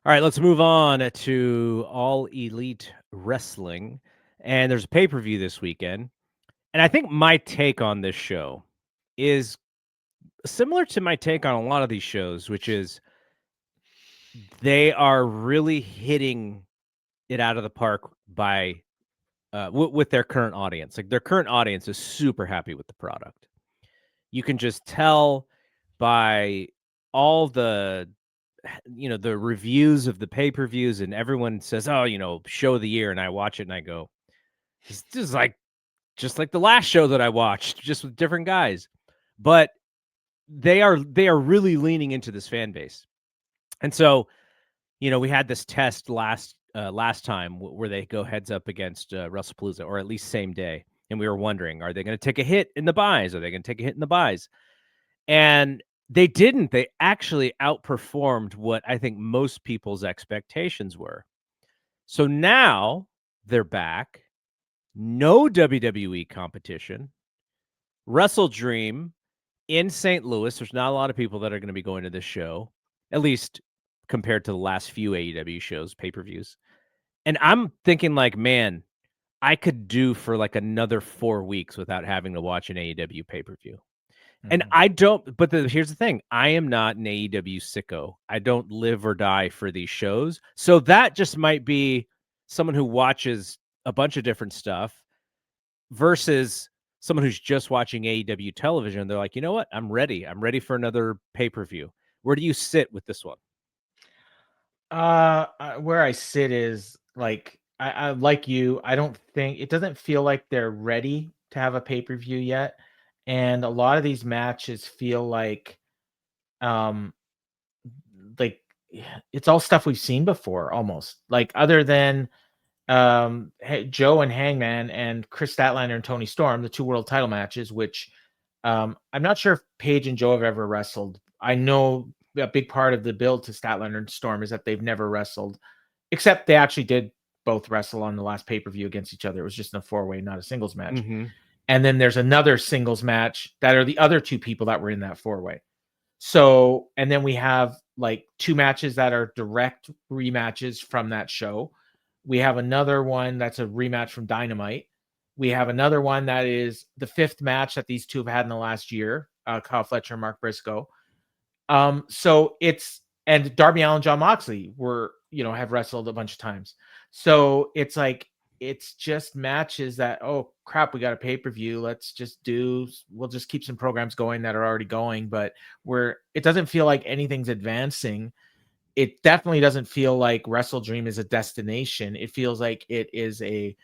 All right, let's move on to All Elite Wrestling. And there's a pay-per-view this weekend. And I think my take on this show is similar to my take on a lot of these shows, which is they are really hitting it out of the park by with their current audience. Like their current audience is super happy with the product. You can just tell by all the the reviews of the pay-per-views, and everyone says, "Oh, show of the year," and I watch it and I go, "This is like just like the last show that I watched, just with different guys." But they are really leaning into this fan base. And so, we had this test last time where they go heads up against WrestlePalooza, or at least same day. And we were wondering, are they going to take a hit in the buys? Are they going to take a hit in the buys? And they didn't. They actually outperformed what I think most people's expectations were. So now they're back. No WWE competition. WrestleDream in St. Louis. There's not a lot of people that are going to be going to this show, at least compared to the last few AEW shows, pay-per-views. And I'm thinking like, man, I could do for like another 4 weeks without having to watch an AEW pay-per-view. And I don't, but here's the thing. I am not an AEW sicko. I don't live or die for these shows. So that just might be someone who watches a bunch of different stuff versus someone who's just watching AEW television. They're like, you know what? I'm ready. I'm ready for another pay-per-view. Where do you sit with this one? Where I sit is like, I like you. I don't think it doesn't feel like they're ready to have a pay-per-view yet. And a lot of these matches feel like like it's all stuff we've seen before, almost. Like, other than Joe and Hangman and Chris Statlander and Tony Storm, the 2 world title matches, which I'm not sure if Paige and Joe have ever wrestled. I know a big part of the build to Statlander and Storm is that they've never wrestled, except they actually did both wrestle on the last pay-per-view against each other. It was just in a 4-way, not a singles match. Mm-hmm. And then there's another singles match that are the other 2 people that were in that 4-way. So, and then we have like 2 matches that are direct rematches from that show. We have another one that's a rematch from Dynamite. We have another one that is the 5th match that these 2 have had in the last year, Kyle Fletcher and Mark Briscoe. So it's, and Darby Allin, Jon Moxley have wrestled a bunch of times. So it's like, it's just matches that, oh crap, we got a pay-per-view. We'll just keep some programs going that are already going, but it doesn't feel like anything's advancing. It definitely doesn't feel like WrestleDream is a destination. It feels like it is a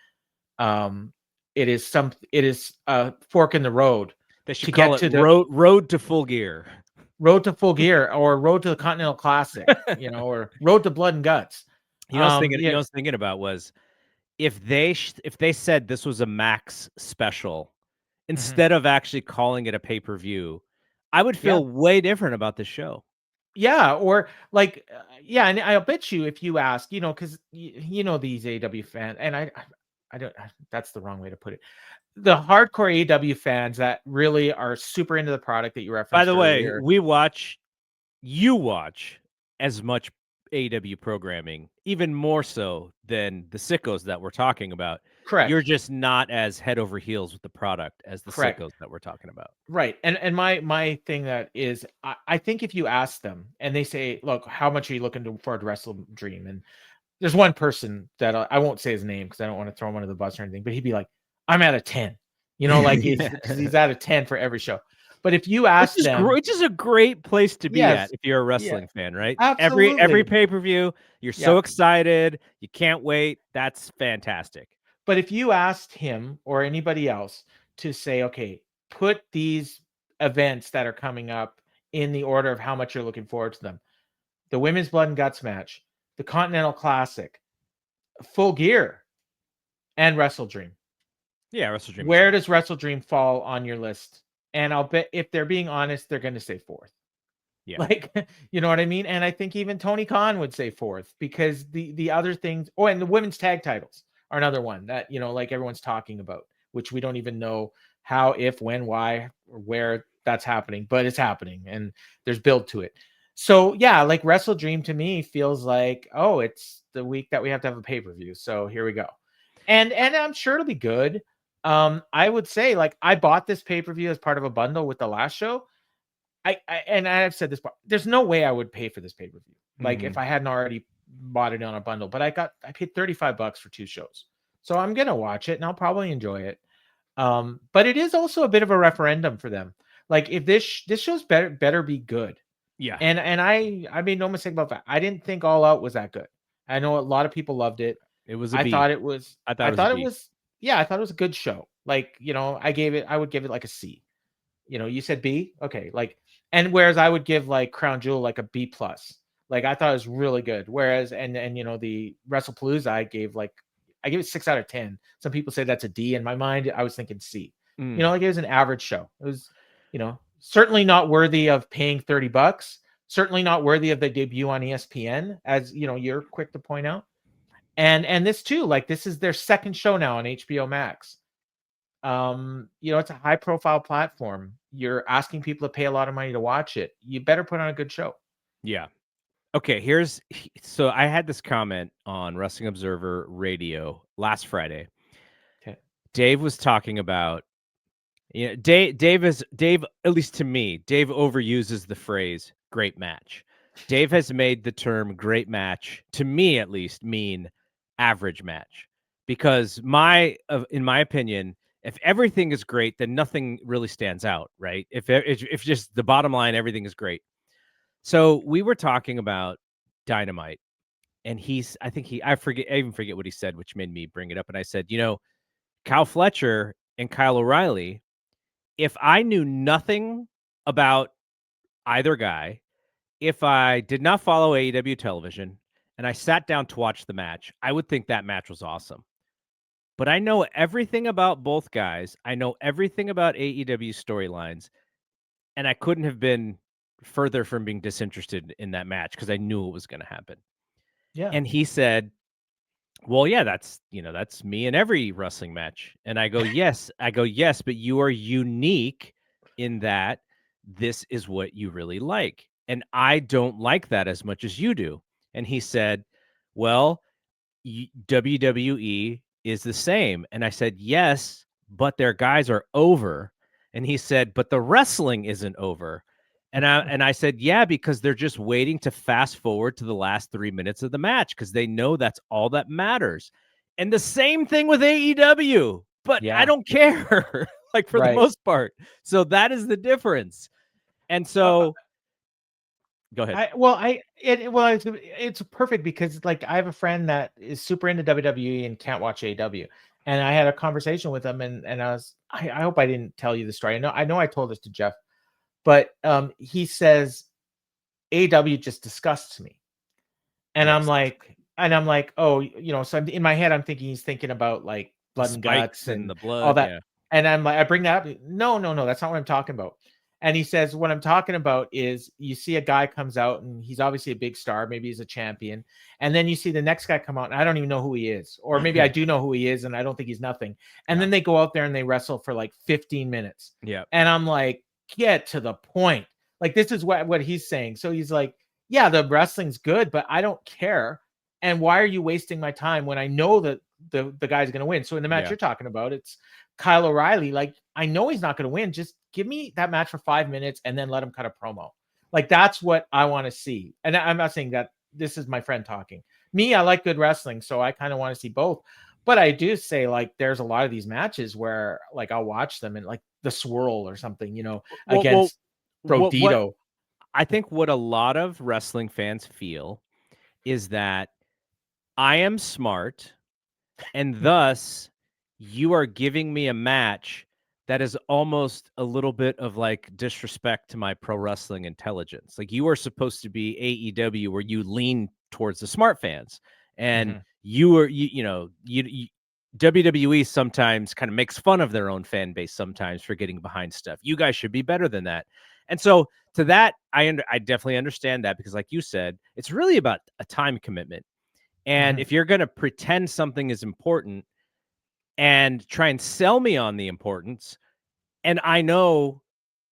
fork in the road. They should call it road to full gear. Road to full gear, or road to the Continental Classic, or road to blood and guts. You know, what I was thinking about was if they said this was a Max special instead of actually calling it a pay-per-view, I would feel way different about the show. Yeah, or like, and I'll bet you if you ask, because these AEW fans, and I don't, that's the wrong way to put it. The hardcore AEW fans that really are super into the product that you referenced. By the way, you watch as much AEW programming, even more so than the sickos that we're talking about. Correct. You're just not as head over heels with the product as the sickos that we're talking about. Right. And my thing that is, I think if you ask them and they say, look, how much are you looking forward to WrestleDream? And there's one person that I won't say his name because I don't want to throw him under the bus or anything, but he'd be like, I'm at a 10, like he's at a 10 for every show. But if you ask them, which is a great place to be at if you're a wrestling fan, right? Absolutely. Every pay-per-view, you're so excited, you can't wait. That's fantastic. But if you asked him or anybody else to say, okay, put these events that are coming up in the order of how much you're looking forward to them: the Women's Blood and Guts match, the Continental Classic, Full Gear, and WrestleDream. Yeah, WrestleDream. Where does WrestleDream fall on your list? And I'll bet if they're being honest, they're going to say 4th. Yeah. Like, you know what I mean? And I think even Tony Khan would say 4th, because the other things, and the women's tag titles are another one that, like everyone's talking about, which we don't even know how, if, when, why, or where that's happening, but it's happening and there's build to it. So yeah, like WrestleDream to me feels like, oh, it's the week that we have to have a pay-per-view. So here we go. And I'm sure it'll be good. I would say, like, I bought this pay-per-view as part of a bundle with the last show. And I've said this, there's no way I would pay for this pay-per-view. Like if I hadn't already bought it on a bundle, but I paid $35 for 2 shows. So I'm gonna watch it and I'll probably enjoy it. But it is also a bit of a referendum for them. Like if this show's better be good. Yeah. And I made no mistake about that. I didn't think All Out was that good. I know a lot of people loved it. It was a I B. thought it was I thought I it was a thought it B. was yeah, I thought it was a good show. Like, I would give it like a C. You said B? Okay. Like, and whereas I would give like Crown Jewel like a B plus. Like I thought it was really good. Whereas and the WrestlePalooza I gave it 6 out of 10. Some people say that's a D. In my mind, I was thinking C. Like it was an average show. It was, certainly not worthy of paying $30. Certainly not worthy of the debut on ESPN, as you're quick to point out. And this too, like this is their second show now on HBO Max. It's a high profile platform. You're asking people to pay a lot of money to watch it. You better put on a good show. Yeah. Okay, so I had this comment on Wrestling Observer Radio last Friday. Okay. Dave was talking about, Dave, at least to me, Dave overuses the phrase great match. Dave has made the term great match, to me at least, mean average match. Because in my opinion, if everything is great, then nothing really stands out, right? If just the bottom line, everything is great. So we were talking about Dynamite, and I even forget what he said, which made me bring it up. And I said, Kyle Fletcher and Kyle O'Reilly, if I knew nothing about either guy, if I did not follow AEW television and I sat down to watch the match, I would think that match was awesome. But I know everything about both guys. I know everything about AEW storylines, and I couldn't have been further from being disinterested in that match because I knew it was going to happen. Yeah. And he said, well, yeah, that's me in every wrestling match. And I go, yes, but you are unique in that this is what you really like. And I don't like that as much as you do. And he said, well, WWE is the same. And I said, yes, but their guys are over. And he said, but the wrestling isn't over. And I said, yeah, because they're just waiting to fast forward to the last 3 minutes of the match because they know that's all that matters. And the same thing with AEW, but I don't care, like for the most part. So that is the difference. And so go ahead. It's perfect because like I have a friend that is super into WWE and can't watch AEW. And I had a conversation with him and I hope I didn't tell you the story. I know I told this to Jeff, but he says AEW just disgusts me. And Yes. I'm like, oh, so in my head, I'm thinking he's thinking about like blood and guts and and the blood, all that. yeah. And I'm like, I bring that up. No, that's not what I'm talking about. And he says, what I'm talking about is you see a guy comes out and he's obviously a big star. Maybe he's a champion. And then you see the next guy come out and I don't even know who he is. Or maybe I do know who he is and I don't think he's nothing. And then they go out there and they wrestle for like 15 minutes. Yeah. And I'm like, get to the point. Like, this is what he's saying. So he's like, yeah, the wrestling's good, but I don't care. And why are you wasting my time when I know that the guy's going to win? So in the match you're talking about, it's Kyle O'Reilly. Like, I know he's not going to win. Just give me that match for 5 minutes and then let him cut a promo. Like, that's what I want to see. And I'm not saying that this is my friend talking. Me, I like good wrestling, so I kind of want to see both. But I do say, like, there's a lot of these matches where, like, I'll watch them and, like, the Swirl or something, against Brodito. I think what a lot of wrestling fans feel is that I am smart, and thus you are giving me a match that is almost a little bit of like disrespect to my pro wrestling intelligence. Like you are supposed to be AEW where you lean towards the smart fans, and WWE sometimes kind of makes fun of their own fan base sometimes for getting behind stuff. You guys should be better than that. And so to that, I definitely understand that because like you said, it's really about a time commitment. And if you're going to pretend something is important and try and sell me on the importance, and I know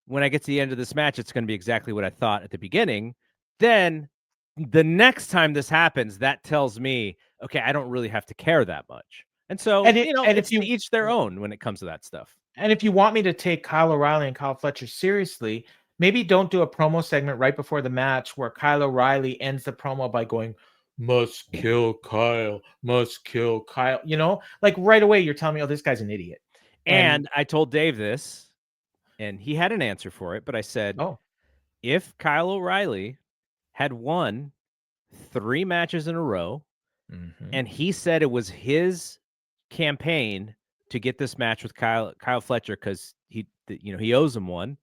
when I get to the end of this match, it's going to be exactly what I thought at the beginning, then the next time this happens, that tells me, okay, I don't really have to care that much. And so, And it's to each their own when it comes to that stuff. and if you want me to take Kyle O'Reilly and Kyle Fletcher seriously, maybe don't do a promo segment right before the match where Kyle O'Reilly ends the promo by going, must kill Kyle, must kill Kyle. Like right away, you're telling me, oh, this guy's an idiot. And I told Dave this, and he had an answer for it, but I said, oh, if Kyle O'Reilly had won 3 matches in a row, and he said it was his campaign to get this match with Kyle Fletcher because he owes him one,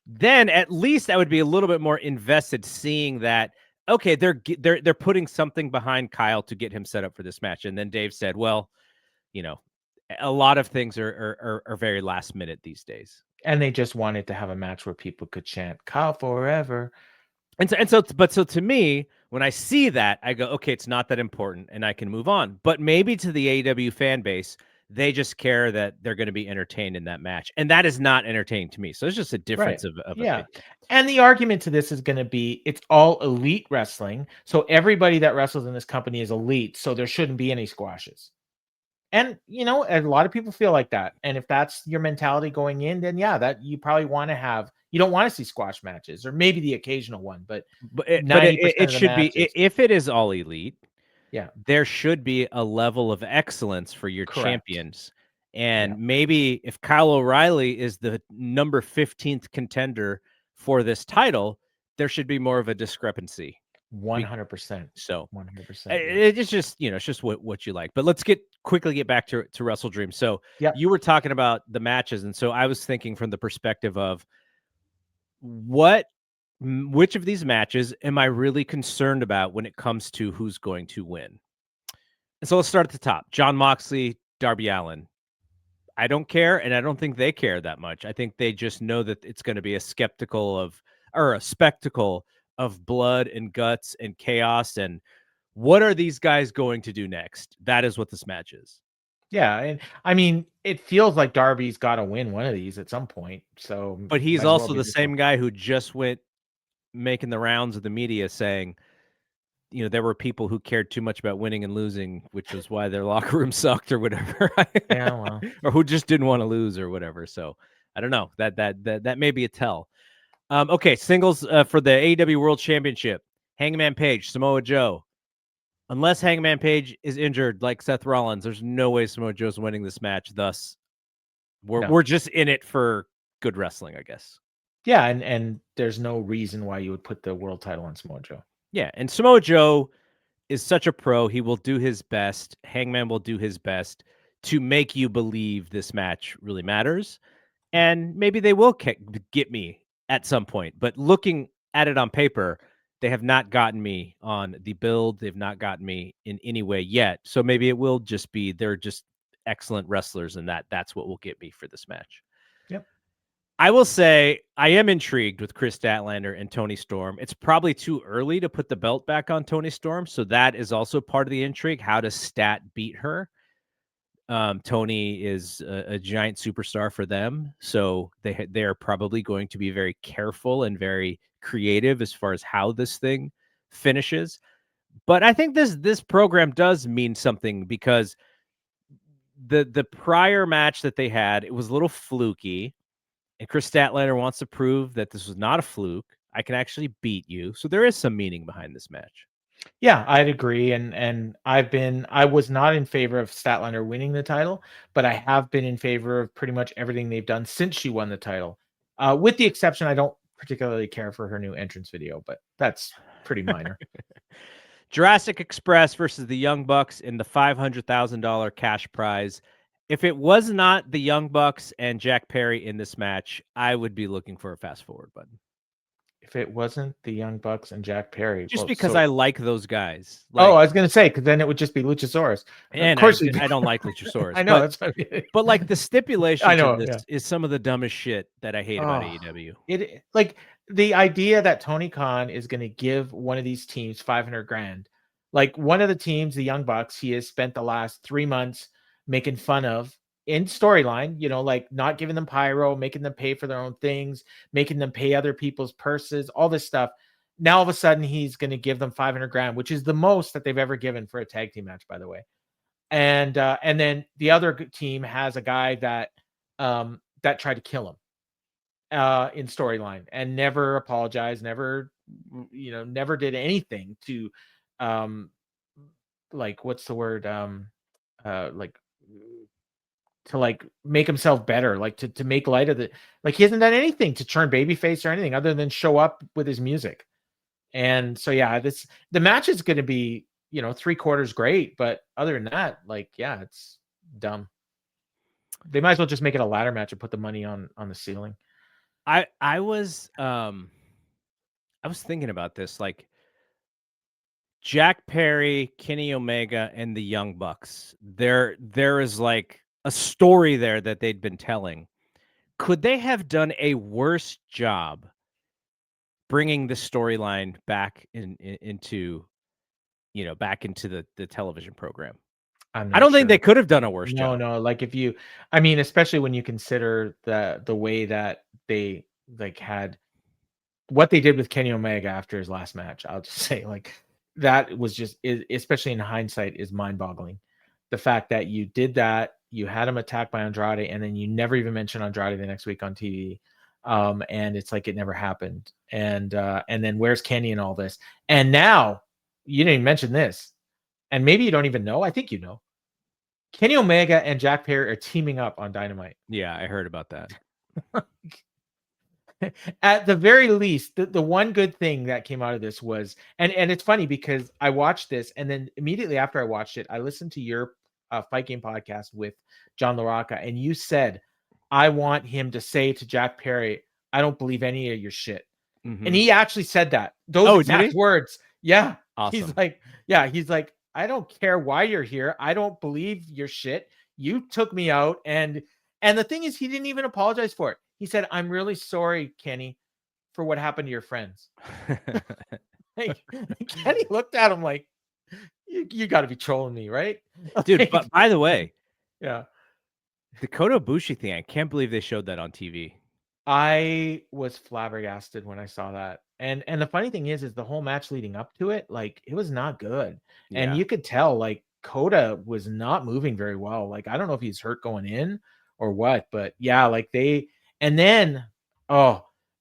then at least I would be a little bit more invested seeing that, okay, they're putting something behind Kyle to get him set up for this match. And then Dave said, well, a lot of things are very last minute these days. And they just wanted to have a match where people could chant Kyle forever. So to me, when I see that, I go, okay, it's not that important and I can move on. But maybe to the AEW fan base, they just care that they're going to be entertained in that match. And that is not entertaining to me. So it's just a difference of opinion. And the argument to this is going to be it's all elite wrestling. So everybody that wrestles in this company is elite. So there shouldn't be any squashes. And, a lot of people feel like that. And if that's your mentality going in, then that you probably want to have, you don't want to see squash matches or maybe the occasional one, but it should be, if it is all elite, yeah, there should be a level of excellence for your champions. And maybe if Kyle O'Reilly is the number 15th contender for this title, there should be more of a discrepancy. 100%. So 100%. It's just, it's just what you like. But let's quickly get back to WrestleDream. So you were talking about the matches. And so I was thinking from the perspective of which of these matches am I really concerned about when it comes to who's going to win? And so let's start at the top. Jon Moxley, Darby Allin. I don't care, and I don't think they care that much. I think they just know that it's going to be a spectacle of blood and guts and chaos. And what are these guys going to do next? That is what this match is. Yeah, and I mean, it feels like Darby's got to win one of these at some point. So, but he's also the same guy who just went making the rounds of the media saying, there were people who cared too much about winning and losing, which was why their locker room sucked or whatever. Yeah, well. Or who just didn't want to lose or whatever. So I don't know. That may be a tell. Okay, singles for the AEW World Championship. Hangman Page, Samoa Joe. Unless Hangman Page is injured like Seth Rollins, there's no way Samoa Joe's winning this match. Thus, we're just in it for good wrestling, I guess. Yeah, and there's no reason why you would put the world title on Samoa Joe. Yeah, and Samoa Joe is such a pro. He will do his best. Hangman will do his best to make you believe this match really matters. And maybe they will get me at some point. But looking at it on paper, they have not gotten me on the build. They've not gotten me in any way yet. So maybe it will just be they're just excellent wrestlers, and that's what will get me for this match. Yep. I will say I am intrigued with Chris Statlander and Toni Storm. It's probably too early to put the belt back on Toni Storm, so that is also part of the intrigue. How does Stat beat her? Toni is a giant superstar for them, so they are probably going to be very careful and very creative as far as how this thing finishes. But I think this program does mean something because the prior match that they had, it was a little fluky. And Chris Statlander wants to prove that this was not a fluke. I can actually beat you. So there is some meaning behind this match. Yeah, I'd agree. And I was not in favor of Statlander winning the title, but I have been in favor of pretty much everything they've done since she won the title. With the exception, I don't particularly care for her new entrance video, but that's pretty minor. Jurassic Express versus the Young Bucks in the $500,000 cash prize. If it was not the Young Bucks and Jack Perry in this match, I would be looking for a fast forward button. If it wasn't the Young Bucks and Jack Perry, just because I like those guys. I was going to say, because then it would just be Luchasaurus. And of course, I don't like Luchasaurus. I know, that's what I mean. But like the stipulation I know, to this is some of the dumbest shit that I hate about AEW. It like the idea that Tony Khan is going to give one of these teams $500,000. Like one of the teams, the Young Bucks, he has spent the last 3 months making fun of in storyline, like not giving them pyro, making them pay for their own things, making them pay other people's purses, all this stuff. now all of a sudden he's going to give them 500 grand, which is the most that they've ever given for a tag team match, by the way. And then the other team has a guy that that tried to kill him in storyline and never apologized, never never did anything to like, what's the word, like, to like make himself better, like to make light of the, like, he hasn't done anything to turn babyface or anything other than show up with his music. And so yeah, the match is going to be 3/4 great, but other than that, like, yeah, it's dumb. They might as well just make it a ladder match and put the money on the ceiling. I was thinking about this, like Jack Perry, Kenny Omega, and the Young Bucks. There is like a story there that they'd been telling. Could they have done a worse job bringing the storyline back into back into the television program? I don't think they could have done a worse job. No, like I mean, especially when you consider the way that they like had what they did with Kenny Omega after his last match. I'll just say, like, that was just, especially in hindsight, is mind-boggling. The fact that you did that, you had him attacked by Andrade, and then you never even mentioned Andrade the next week on TV, and it's like it never happened. And then where's Kenny in all this? And now you didn't even mention this, and maybe you don't even know. I think you know. Kenny Omega and Jack Perry are teaming up on Dynamite. Yeah, I heard about that. At the very least, the one good thing that came out of this was, and it's funny because I watched this, and then immediately after I watched it, I listened to your Fight Game podcast with John LaRocca, and you said, I want him to say to Jack Perry, I don't believe any of your shit. Mm-hmm. And he actually said that. Those exact words. Yeah. Awesome. He's like, I don't care why you're here. I don't believe your shit. You took me out. And the thing is, he didn't even apologize for it. He said, I'm really sorry, Kenny, for what happened to your friends. Kenny looked at him like, you got to be trolling me, right? Dude, but by the way, yeah, the Kota Ibushi thing, I can't believe they showed that on TV. I was flabbergasted when I saw that. And the funny thing is the whole match leading up to it, like, it was not good. Yeah. And you could tell, like, Kota was not moving very well. Like, I don't know if he's hurt going in or what, but yeah, like and then,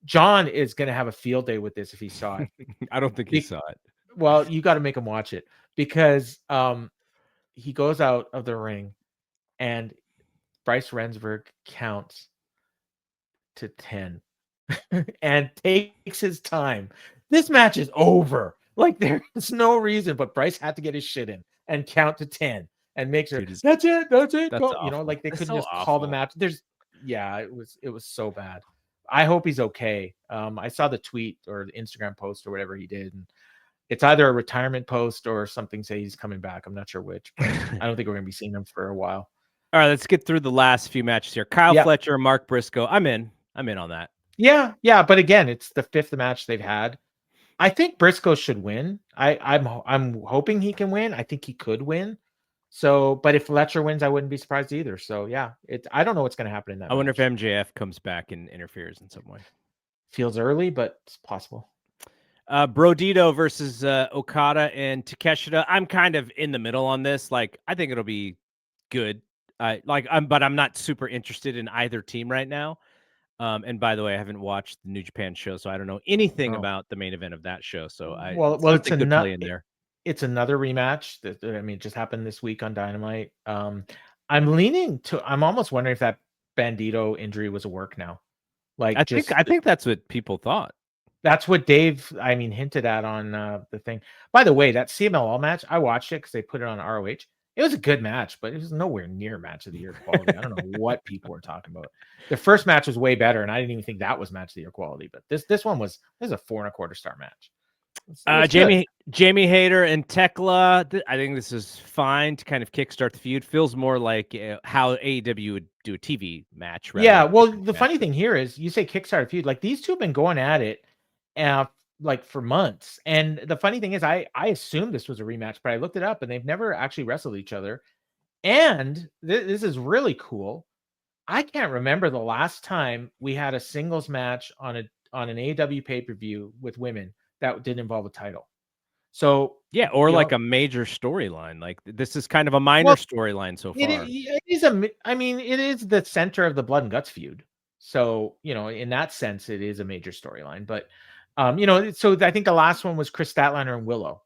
John is going to have a field day with this if he saw it. I don't think he saw it. Well, you got to make him watch it because he goes out of the ring and Bryce Rensburg counts to 10 and takes his time. This match is over. Like, there's no reason, but Bryce had to get his shit in and count to 10 and make sure that's it. That's go. Like, they couldn't just call the match. It was so bad. I hope he's okay. I saw the tweet or the Instagram post or whatever he did, and it's either a retirement post or something say he's coming back. I'm not sure which, but I don't think we're gonna be seeing him for a while. All right, let's get through the last few matches here. Kyle Fletcher, Mark Briscoe. I'm in on that. Yeah, but again, it's the 5th match they've had. I think Briscoe should win. I'm hoping he can win. I think he could win. So, but if Fletcher wins, I wouldn't be surprised either. So yeah, I don't know what's going to happen in that. I wonder if MJF comes back and interferes in some way. Feels early, but it's possible. Brodito versus Okada and Takeshita. I'm kind of in the middle on this. Like, I think it'll be good. But I'm not super interested in either team right now. And by the way, I haven't watched the New Japan show, so I don't know anything about the main event of that show. So it's another in there. It's another rematch that it just happened this week on Dynamite. I'm almost wondering if that Bandito injury was a work now. Like, I think that's what people thought. That's what Dave, hinted at on the thing. By the way, that CMLL match, I watched it because they put it on ROH. It was a good match, but it was nowhere near match of the year quality. I don't know what people were talking about. The first match was way better, and I didn't even think that was match of the year quality. But this one was a 4.25 star match. Jamie Hayter and Tekla. I think this is fine to kind of kickstart the feud. Feels more like how AEW would do a TV match. Yeah. Well, the funny thing here is you say kickstart a feud. Like, these two have been going at it like for months. And the funny thing is I assumed this was a rematch, but I looked it up and they've never actually wrestled each other. And this is really cool. I can't remember the last time we had a singles match on an AEW pay-per-view with women that didn't involve a title. So, Yeah, or you like know, a major storyline. Like this is kind of a minor well, storyline so it far. it is I mean, it is the center of the Blood and Guts feud. So, in that sense, it is a major storyline. But, so I think the last one was Chris Statlander and Willow,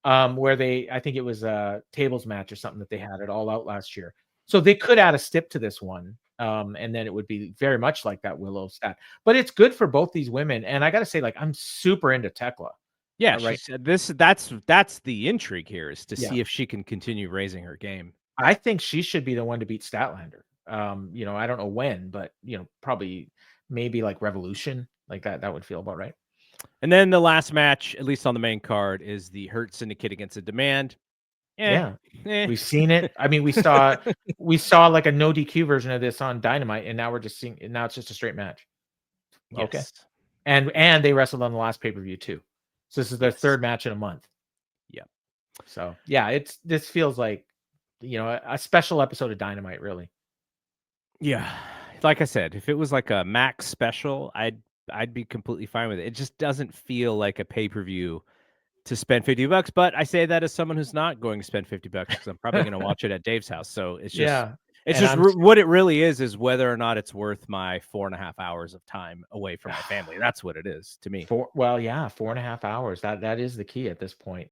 where I think it was a tables match or something that they had it All Out last year. So they could add a stip to this one, and then it would be very much like that Willow stat. But it's good for both these women, and I got to say, like, I'm super into Tekla. Yeah, she Right? said this. That's the intrigue here, is to Yeah, see if she can continue raising her game. I think she should be the one to beat Statlander. I don't know when, but probably maybe like Revolution, like that. That would feel about right. And then the last match, at least on the main card, is the Hurt Syndicate against the Demand. Eh, Yeah, eh. we've seen it. I mean, we saw like a no DQ version of this on Dynamite, and now we're just seeing. Now it's just a straight match. Okay, Yes. and they wrestled on the last pay-per-view too. So this is their Yes. third match in a month. Yep. So yeah, this feels like a special episode of Dynamite, really. Yeah. Like I said, if it was like a max special, I'd be completely fine with it. It just doesn't feel like a pay-per-view to spend $50, but I say that as someone who's not going to spend $50 because I'm probably going to watch it at Dave's house. So Yeah, it's and just what it really is whether or not it's worth my 4.5 hours of time away from my family. That's what it is to me. 4.5 hours. That is the key at this point.